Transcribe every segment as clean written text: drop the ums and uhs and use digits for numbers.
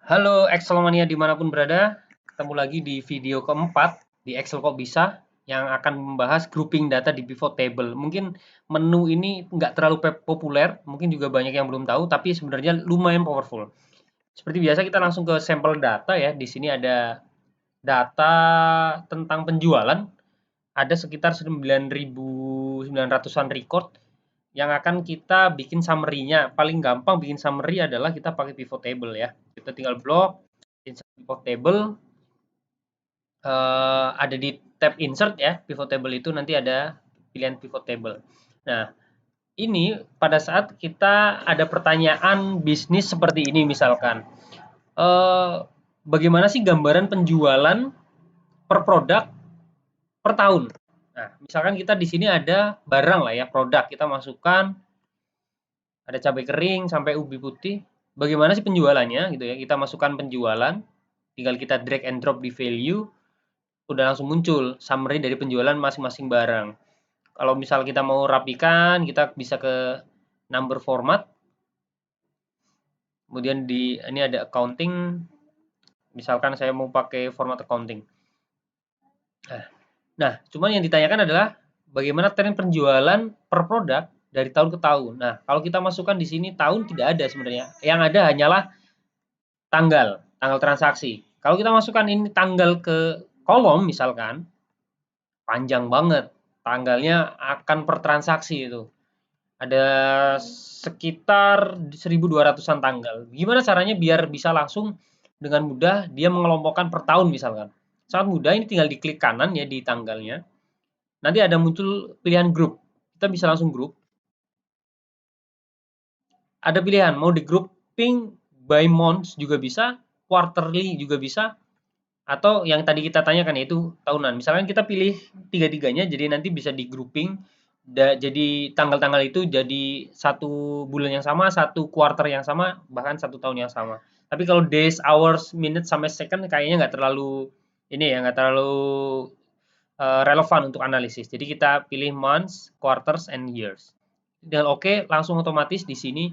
Halo Excelmania dimanapun berada, ketemu lagi di video keempat di Excel kok bisa yang akan membahas grouping data di pivot table. Mungkin menu ini nggak terlalu populer, mungkin juga banyak yang belum tahu, tapi sebenarnya lumayan powerful. Seperti biasa kita langsung ke sampel data ya. Di sini ada data tentang penjualan, ada sekitar 9.900-an record yang akan kita bikin summary-nya. Paling gampang bikin summary adalah kita pakai pivot table ya. Kita tinggal blok, insert pivot table, ada di tab insert ya, pivot table itu nanti ada pilihan pivot table. Nah, ini pada saat kita ada pertanyaan bisnis seperti ini misalkan, eh, bagaimana sih gambaran penjualan per produk per tahun? Nah, misalkan kita di sini ada barang lah ya, produk kita masukkan, ada cabai kering sampai ubi putih. Bagaimana sih penjualannya gitu ya? Kita masukkan penjualan, tinggal kita drag and drop di value, udah langsung muncul summary dari penjualan masing-masing barang. Kalau misal kita mau rapikan, kita bisa ke number format. Kemudian di ini ada accounting. Misalkan saya mau pakai format accounting. Nah, cuman yang ditanyakan adalah bagaimana tren penjualan per produk dari tahun ke tahun. Nah, kalau kita masukkan di sini tahun tidak ada sebenarnya. Yang ada hanyalah tanggal transaksi. Kalau kita masukkan ini tanggal ke kolom misalkan, panjang banget. Tanggalnya akan per transaksi itu. Ada sekitar 1.200-an tanggal. Gimana caranya biar bisa langsung dengan mudah dia mengelompokkan per tahun misalkan. Sangat mudah, ini tinggal diklik kanan ya di tanggalnya. Nanti ada muncul pilihan grup. Kita bisa langsung grup. Ada pilihan mau di grouping by months juga bisa, quarterly juga bisa, atau yang tadi kita tanyakan yaitu tahunan. Misalkan kita pilih tiga-tiganya, jadi nanti bisa di grouping, jadi tanggal-tanggal itu jadi satu bulan yang sama, satu quarter yang sama, bahkan satu tahun yang sama. Tapi kalau days, hours, minutes sampai second kayaknya nggak terlalu ini ya, nggak terlalu relevan untuk analisis. Jadi kita pilih months, quarters, and years. Dengan oke, langsung otomatis di sini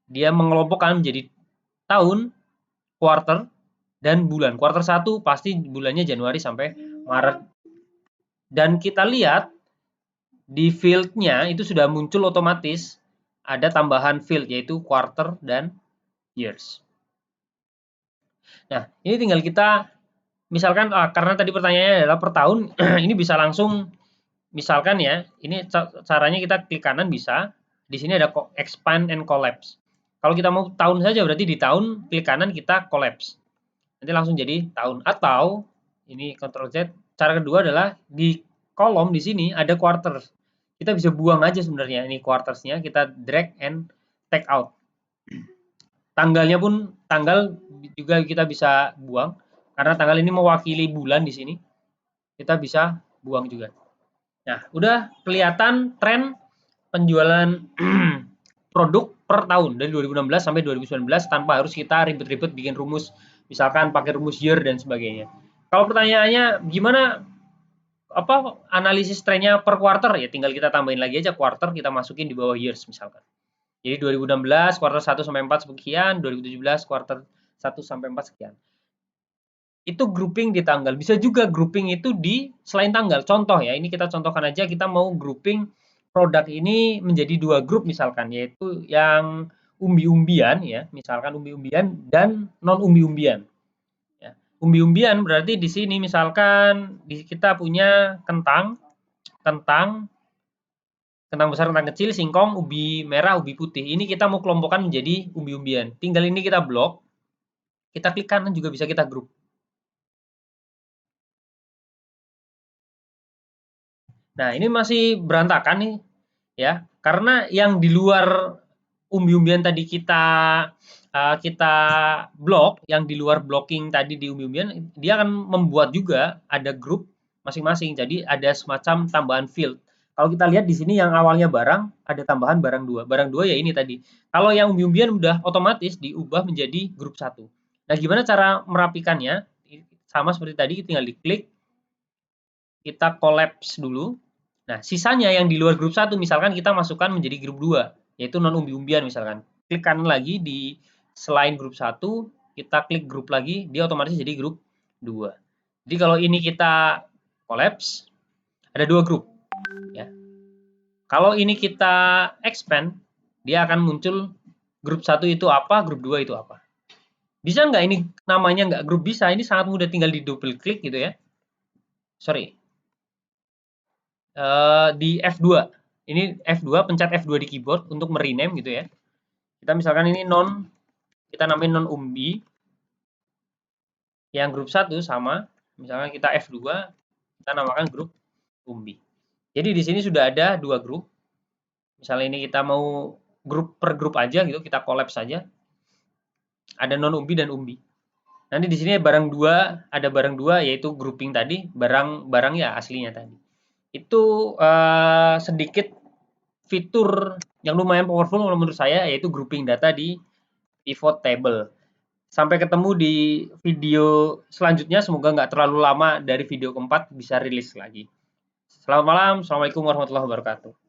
dia mengelompokkan menjadi tahun, quarter, dan bulan. Quarter 1 pasti bulannya Januari sampai Maret. Dan kita lihat di field-nya itu sudah muncul otomatis ada tambahan field yaitu quarter dan years. Nah, ini tinggal kita misalkan karena tadi pertanyaannya adalah per tahun, ini bisa langsung misalkan ya, ini caranya kita klik kanan bisa. Di sini ada expand and collapse. Kalau kita mau tahun saja berarti di tahun klik kanan kita collapse. Nanti langsung jadi tahun, atau ini Ctrl Z. Cara kedua adalah di kolom di sini ada quarters. Kita bisa buang aja sebenarnya ini quartersnya, kita drag and take out. Tanggalnya pun tanggal juga kita bisa buang karena tanggal ini mewakili bulan di sini. Kita bisa buang juga. Nah, udah kelihatan tren penjualan produk per tahun dari 2016 sampai 2019 tanpa harus kita ribet-ribet bikin rumus, misalkan pakai rumus year dan sebagainya. Kalau pertanyaannya gimana analisis trennya per quarter, ya tinggal kita tambahin lagi aja quarter, kita masukin di bawah years misalkan. Jadi 2016 quarter 1 sampai 4 sekian, 2017 quarter 1 sampai 4 sekian. Itu grouping di tanggal. Bisa juga grouping itu di selain tanggal. Contoh ya, ini kita contohkan aja, kita mau grouping produk ini menjadi 2 grup misalkan, yaitu yang umbi-umbian ya, misalkan umbi-umbian dan non umbi-umbian. Ya. Umbi-umbian berarti di sini misalkan kita punya kentang besar, kentang kecil, singkong, ubi merah, ubi putih. Ini kita mau kelompokkan menjadi umbi-umbian. Tinggal ini kita blok, kita klik kanan juga bisa kita grup. Nah, ini masih berantakan nih, ya. Karena yang di luar umbi-umbian tadi kita blok, yang di luar blocking tadi di umbi-umbian, dia akan membuat juga ada grup masing-masing. Jadi ada semacam tambahan field. Kalau kita lihat di sini yang awalnya barang, ada tambahan barang 2. Barang 2 ya ini tadi. Kalau yang umbi-umbian udah otomatis diubah menjadi grup 1. Nah, gimana cara merapikannya? Sama seperti tadi, tinggal diklik, kita collapse dulu. Nah, sisanya yang di luar grup 1 misalkan kita masukkan menjadi grup 2, yaitu non umbi-umbian misalkan. Klik kanan lagi di selain grup 1, kita klik grup lagi, dia otomatis jadi grup 2. Jadi kalau ini kita collapse, ada 2 grup. Ya. Kalau ini kita expand, dia akan muncul grup 1 itu apa, grup 2 itu apa. Bisa nggak ini namanya nggak grup? Bisa, ini sangat mudah, tinggal di double klik gitu ya. Sorry. Di F2. Ini F2, pencet F2 di keyboard untuk merename gitu ya. Kita misalkan ini kita namain non umbi. Yang grup 1 sama, misalkan kita F2, kita namakan grup umbi. Jadi di sini sudah ada 2 grup. Misalnya ini kita mau grup per grup aja gitu, kita collapse saja. Ada non umbi dan umbi. Nanti di sini barang 2, ada barang 2 yaitu grouping tadi, barang ya aslinya tadi. Itu sedikit fitur yang lumayan powerful menurut saya, yaitu grouping data di pivot table. Sampai ketemu di video selanjutnya, semoga nggak terlalu lama dari video keempat bisa rilis lagi. Selamat malam, Assalamualaikum warahmatullahi wabarakatuh.